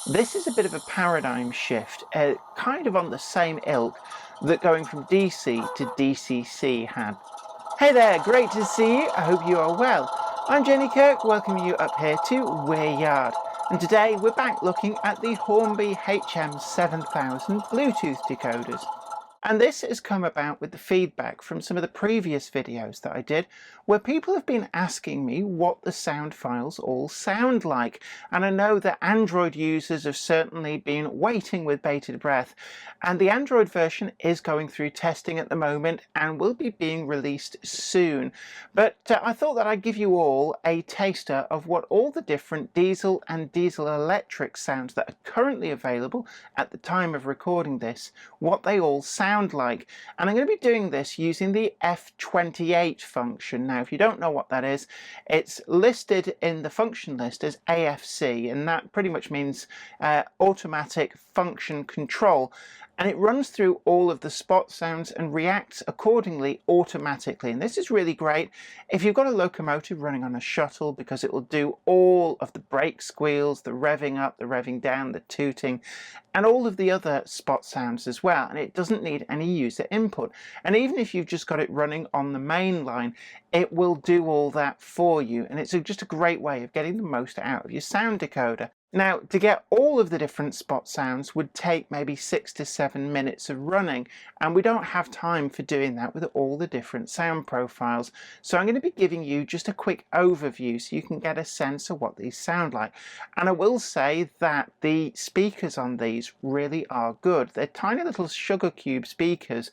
This is a bit of a paradigm shift, kind of on the same ilk that going from DC to DCC had. Hey there, great to see you, I hope you are well. I'm Jenny Kirk, welcoming you up here to Weir Yard, and today we're back looking at the Hornby HM7000 Bluetooth decoders. And this has come about with the feedback from some of the previous videos that I did, where people have been asking me what the sound files all sound like. And I know that Android users have certainly been waiting with bated breath, and the Android version is going through testing at the moment and will be being released soon. But I thought that I'd give you all a taster of what all the different diesel and diesel electric sounds that are currently available at the time of recording this, what they all sound like. And I'm going to be doing this using the F28 function. Now, if you don't know what that is, it's listed in the function list as AFC, and that pretty much means automatic function control. And it runs through all of the spot sounds and reacts accordingly automatically. And this is really great if you've got a locomotive running on a shuttle, because it will do all of the brake squeals, the revving up, the revving down, the tooting, and all of the other spot sounds as well. And it doesn't need any user input. And even if you've just got it running on the main line, it will do all that for you. And it's just a great way of getting the most out of your sound decoder. Now, to get all of the different spot sounds would take maybe 6 to 7 minutes of running, and we don't have time for doing that with all the different sound profiles. So I'm going to be giving you just a quick overview so you can get a sense of what these sound like. And I will say that the speakers on these really are good. They're tiny little sugar cube speakers,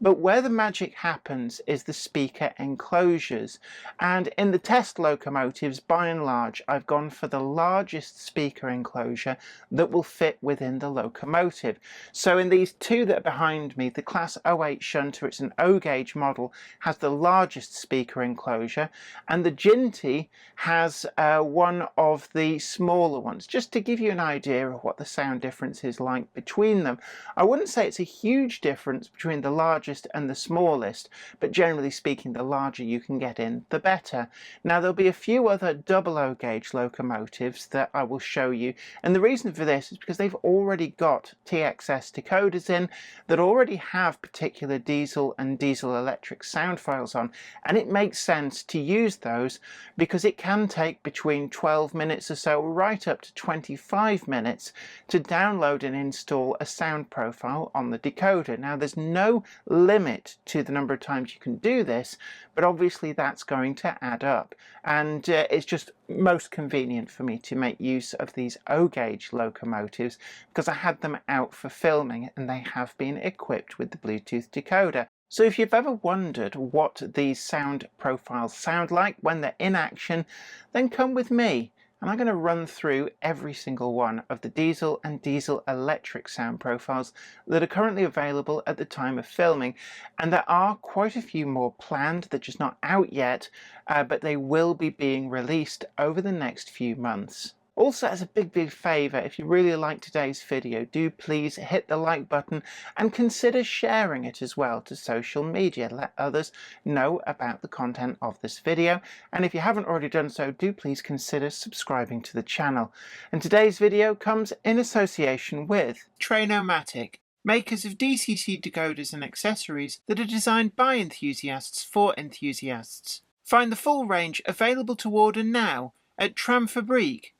but where the magic happens is the speaker enclosures. And in the test locomotives, by and large, I've gone for the largest speaker enclosure that will fit within the locomotive. So in these two that are behind me, the Class 08 shunter, it's an O gauge model, has the largest speaker enclosure, and the Ginty has one of the smaller ones, just to give you an idea of what the sound difference is like between them. I wouldn't say it's a huge difference between the largest and the smallest, but generally speaking, the larger you can get in, the better. Now, there'll be a few other double O gauge locomotives that I will show you, and the reason for this is because they've already got TXS decoders in that already have particular diesel and diesel electric sound files on, and it makes sense to use those because it can take between 12 minutes or so right up to 25 minutes to download and install a sound profile on the decoder. Now, there's no limit to the number of times you can do this, but obviously that's going to add up, and it's just most convenient for me to make use of these O gauge locomotives because I had them out for filming and they have been equipped with the Bluetooth decoder. So if you've ever wondered what these sound profiles sound like when they're in action, then come with me and I'm going to run through every single one of the diesel and diesel electric sound profiles that are currently available at the time of filming. And there are quite a few more planned. They're just not out yet, but they will be being released over the next few months. Also, as a big favour, if you really like today's video, do please hit the like button and consider sharing it as well to social media. Let others know about the content of this video. And if you haven't already done so, do please consider subscribing to the channel. And today's video comes in association with Trainomatic, makers of DCC decoders and accessories that are designed by enthusiasts for enthusiasts. Find the full range available to order now at tramfabrique.co.uk.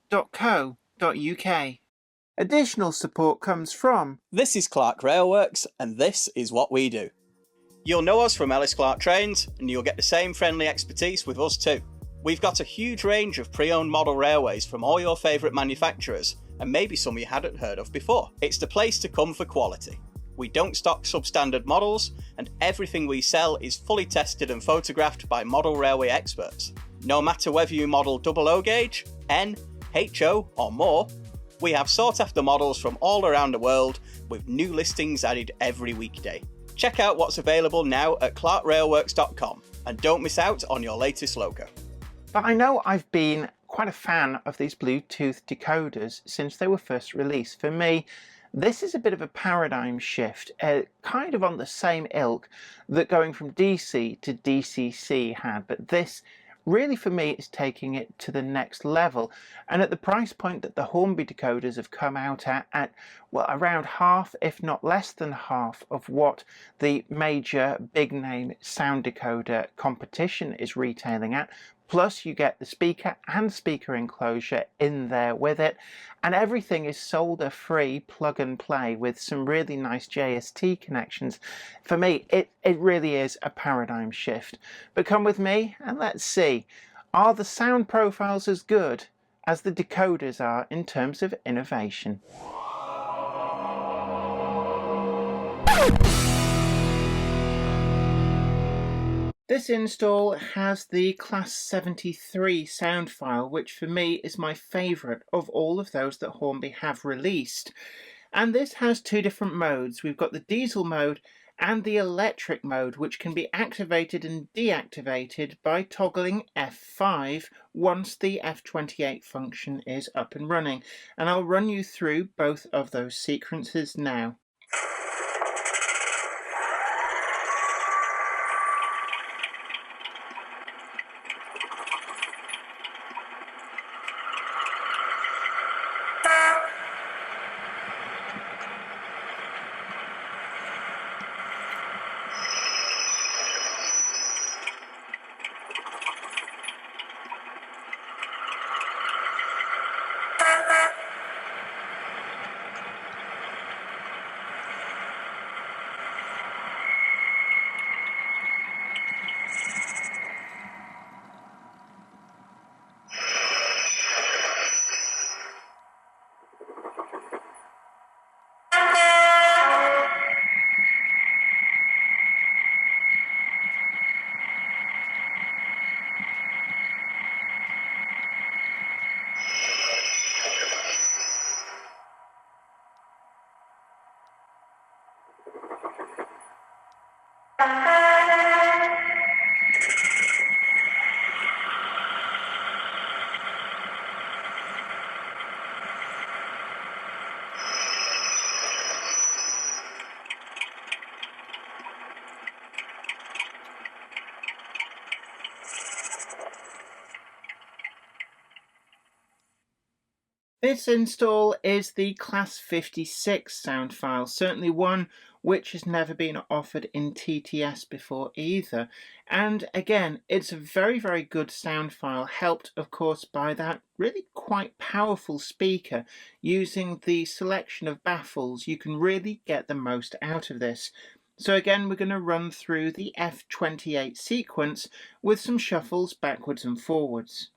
Additional support comes from... This is Clark Railworks, and this is what we do. You'll know us from Ellis Clark Trains, and you'll get the same friendly expertise with us too. We've got a huge range of pre-owned model railways from all your favourite manufacturers, and maybe some you hadn't heard of before. It's the place to come for quality. We don't stock substandard models, and everything we sell is fully tested and photographed by model railway experts. No matter whether you model double O gauge, N, HO or more, we have sought after models from all around the world with new listings added every weekday. Check out what's available now at clarkrailworks.com and don't miss out on your latest logo. But I know I've been quite a fan of these Bluetooth decoders since they were first released. For me, This is a bit of a paradigm shift, kind of on the same ilk that going from DC to DCC had, but this really for me is taking it to the next level, and at the price point that the Hornby decoders have come out at well, around half, if not less than half, of what the major big name sound decoder competition is retailing at. Plus you get the speaker and speaker enclosure in there with it, and everything is solder free, plug and play with some really nice JST connections. For me, it really is a paradigm shift. But come with me and let's see, are the sound profiles as good as the decoders are in terms of innovation? This install has the Class 73 sound file, which for me is my favourite of all of those that Hornby have released. And this has two different modes. We've got the diesel mode and the electric mode, which can be activated and deactivated by toggling F5 once the F28 function is up and running. And I'll run you through both of those sequences now. This install is the Class 56 sound file, certainly one which has never been offered in TTS before either. And again, it's a very good sound file, helped of course by that really quite powerful speaker. Using the selection of baffles, you can really get the most out of this. So again, we're going to run through the F28 sequence with some shuffles backwards and forwards.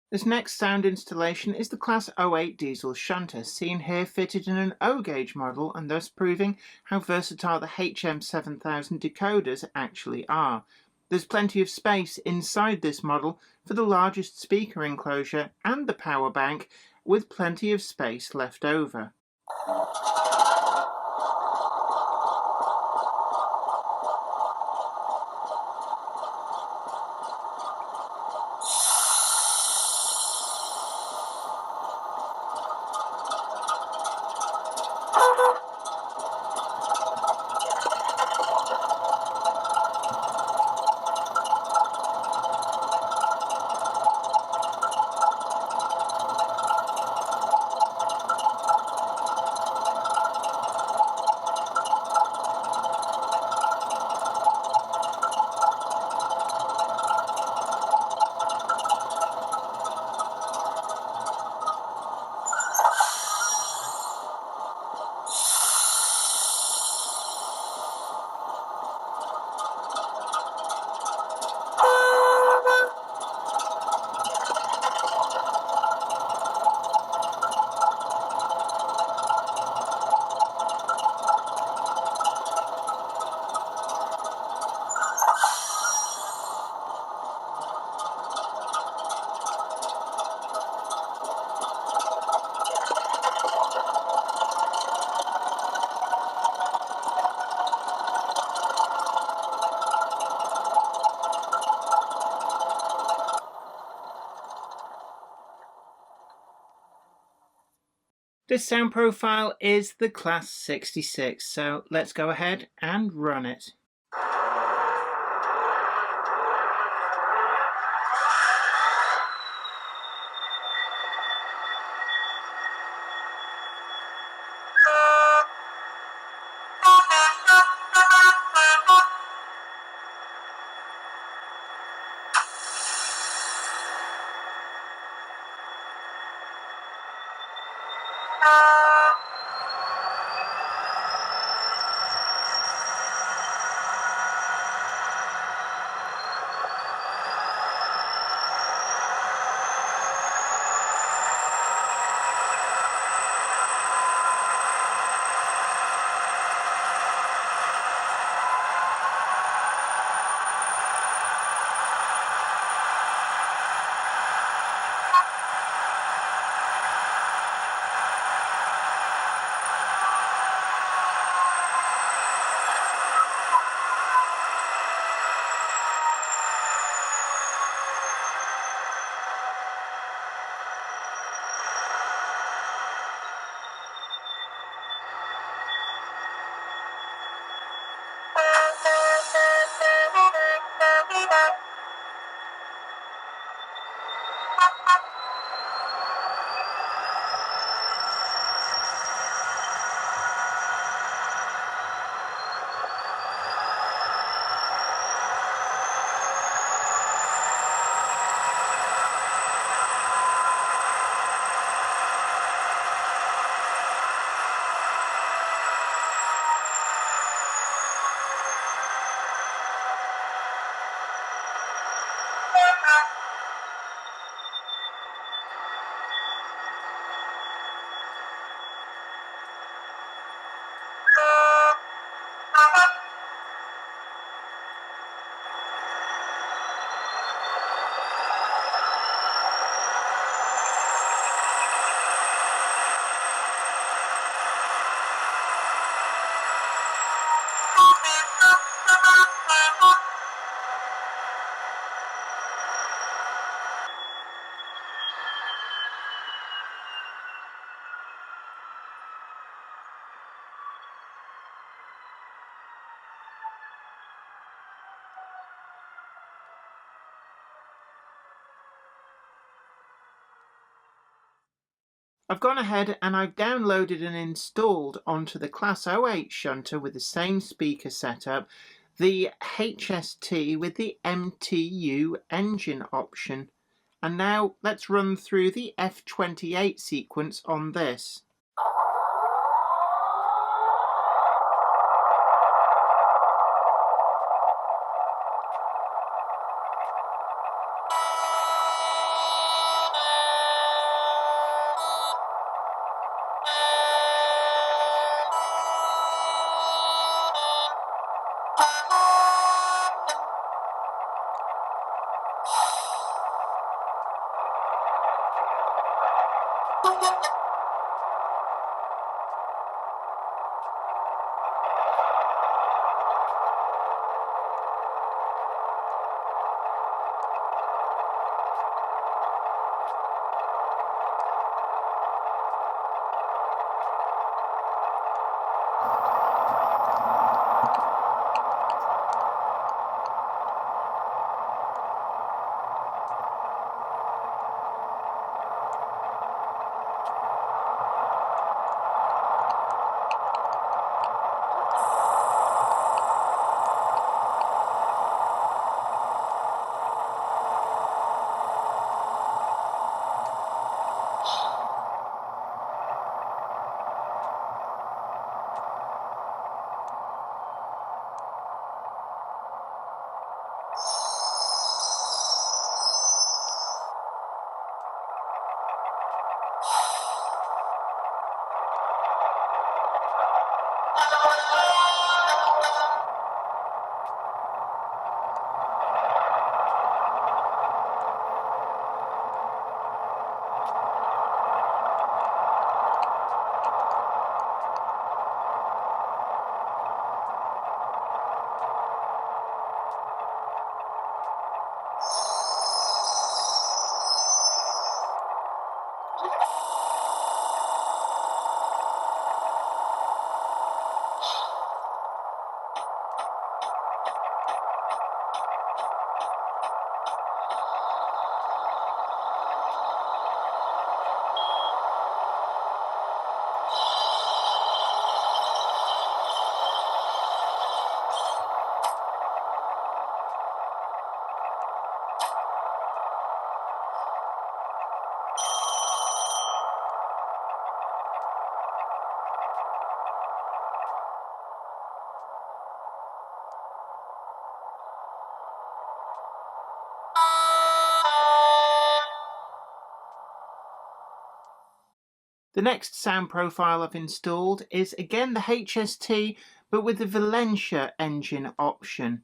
This next sound installation is the Class 08 diesel shunter, seen here fitted in an O-gauge model and thus proving how versatile the HM7000 decoders actually are. There's plenty of space inside this model for the largest speaker enclosure and the power bank, with plenty of space left over. This sound profile is the Class 66, so let's go ahead and run it. I've gone ahead and I've downloaded and installed onto the Class 08 shunter with the same speaker setup the HST with the MTU engine option. And now let's run through the F28 sequence on this. The next sound profile I've installed is again the HST, but with the Valenta engine option.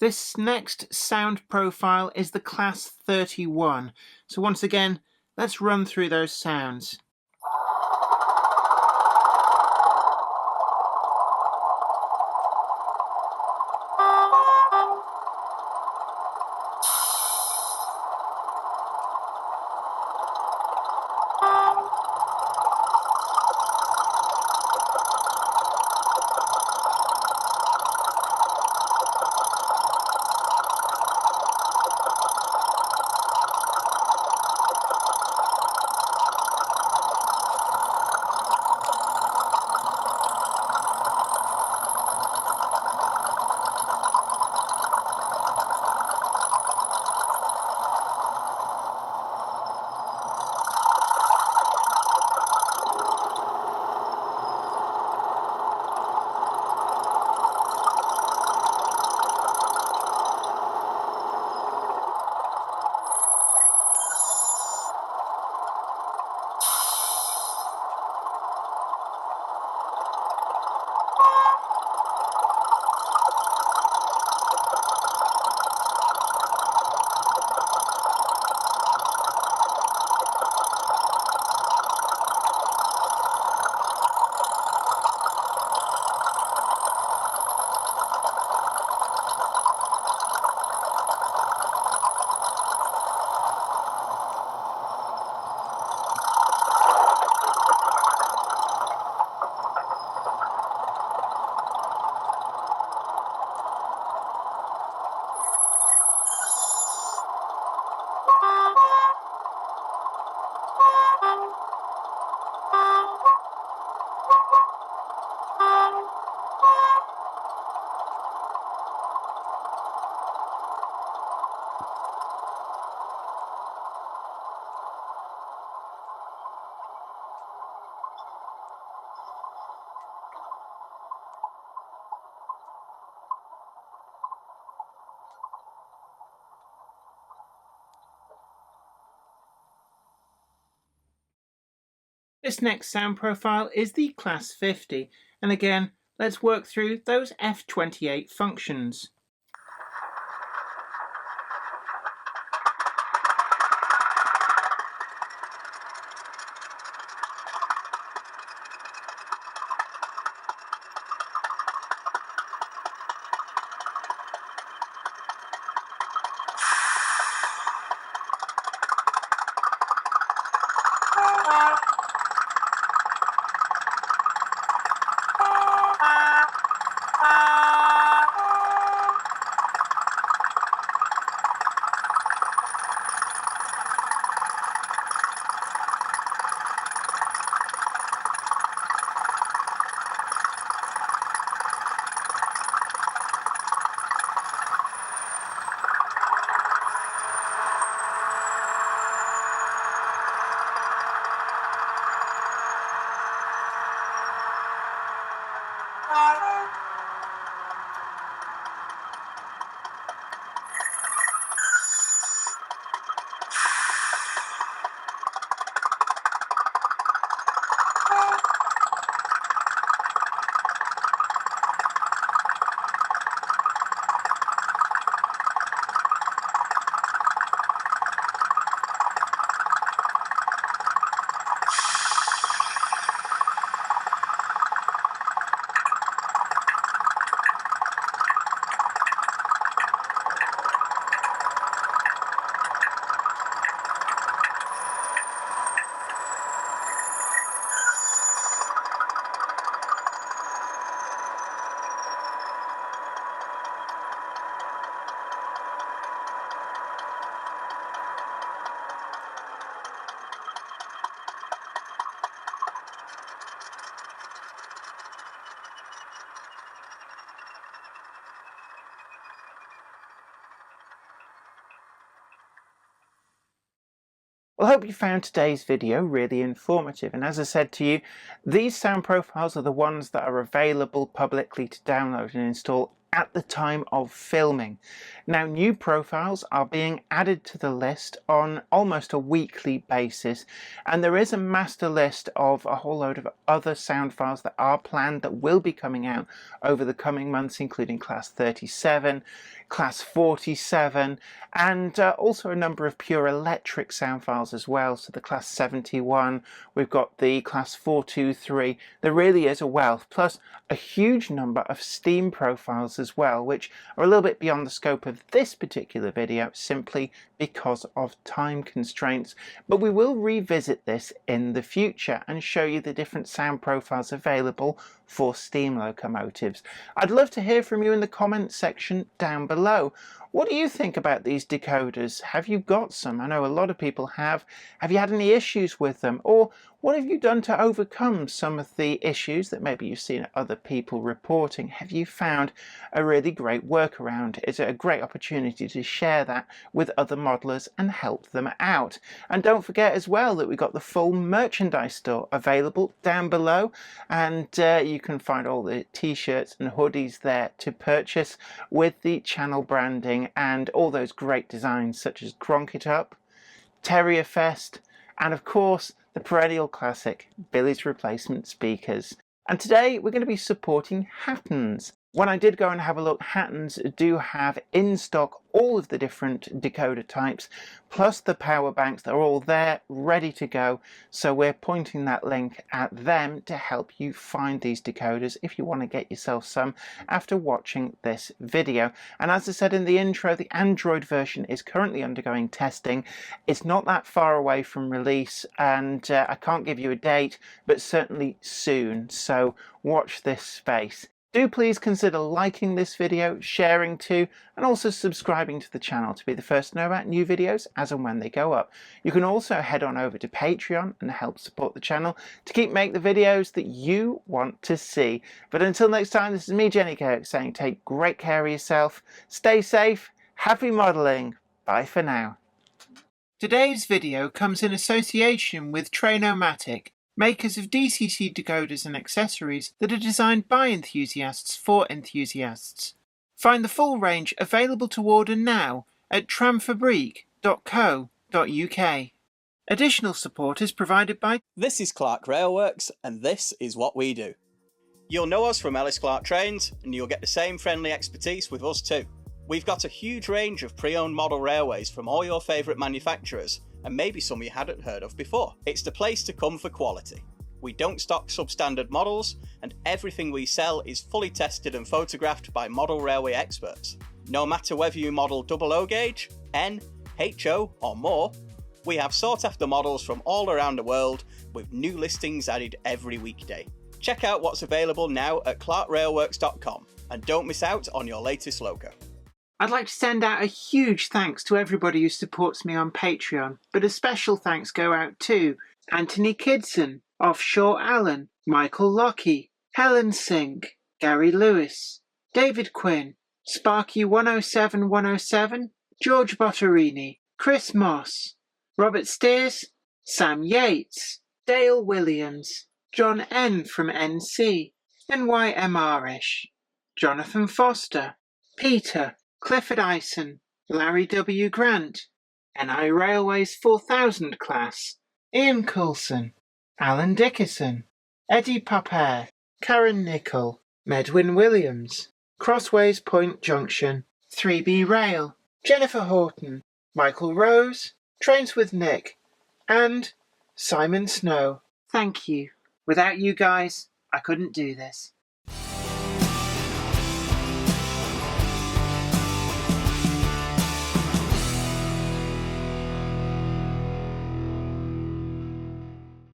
This next sound profile is the Class 31. So once again, let's run through those sounds. This next sound profile is the Class 50, and again, let's work through those F28 functions. Well, I hope you found today's video really informative, and as I said to you, these sound profiles are the ones that are available publicly to download and install at the time of filming. Now, new profiles are being added to the list on almost a weekly basis, and there is a master list of a whole load of other sound files that are planned that will be coming out over the coming months, including Class 37, Class 47, and also a number of pure electric sound files as well. So the Class 71, we've got the Class 423. There really is a wealth, plus a huge number of Steam profiles as well, which are a little bit beyond the scope of this particular video simply because of time constraints. But we will revisit this in the future and show you the different sound profiles available for steam locomotives. I'd love to hear from you in the comments section down below. What do you think about these decoders? Have you got some? I know a lot of people have. Have you had any issues with them? Or what have you done to overcome some of the issues that maybe you've seen other people reporting? Have you found a really great workaround? Is it a great opportunity to share that with other modelers and help them out? And don't forget as well that we've got the full merchandise store available down below, and you can find all the t-shirts and hoodies there to purchase with the channel branding and all those great designs such as Cronk It Up, Terrier Fest, and of course the perennial classic Billy's Replacement speakers. And today we're going to be supporting Hattons. When I did go and have a look, Hattons do have in stock all of the different decoder types, plus the power banks. They're all there, ready to go. So we're pointing that link at them to help you find these decoders if you want to get yourself some after watching this video. And as I said in the intro, the Android version is currently undergoing testing. It's not that far away from release, and I can't give you a date, but certainly soon. So watch this space. Do please consider liking this video, sharing too, and also subscribing to the channel to be the first to know about new videos as and when they go up. You can also head on over to Patreon and help support the channel to keep making the videos that you want to see. But until next time, this is me, Kirk, saying take great care of yourself, stay safe, happy modelling, bye for now. Today's video comes in association with Trainomatic, makers of DCC decoders and accessories that are designed by enthusiasts for enthusiasts. Find the full range available to order now at tramfabrique.co.uk. Additional support is provided by... This is Clark Railworks, and this is what we do. You'll know us from Ellis Clark Trains, and you'll get the same friendly expertise with us too. We've got a huge range of pre-owned model railways from all your favourite manufacturers, and maybe some you hadn't heard of before. It's the place to come for quality. We don't stock substandard models, and everything we sell is fully tested and photographed by model railway experts. No matter whether you model 00 gauge, N, HO or more, we have sought after models from all around the world with new listings added every weekday. Check out what's available now at clarkrailworks.com and don't miss out on your latest logo. I'd like to send out a huge thanks to everybody who supports me on Patreon, but a special thanks go out to Anthony Kidson, Offshore Allen, Michael Lockie, Helen Sink, Gary Lewis, David Quinn, Sparky 107107, George Botterini, Chris Moss, Robert Steers, Sam Yates, Dale Williams, John N from NC, NYMRish, Jonathan Foster, Peter, Clifford Ison, Larry W. Grant, NI Railways 4000 class, Ian Coulson, Alan Dickerson, Eddie Popper, Karen Nichol, Medwin Williams, Crossways Point Junction, 3B Rail, Jennifer Horton, Michael Rose, Trains with Nick, and Simon Snow. Thank you. Without you guys, I couldn't do this.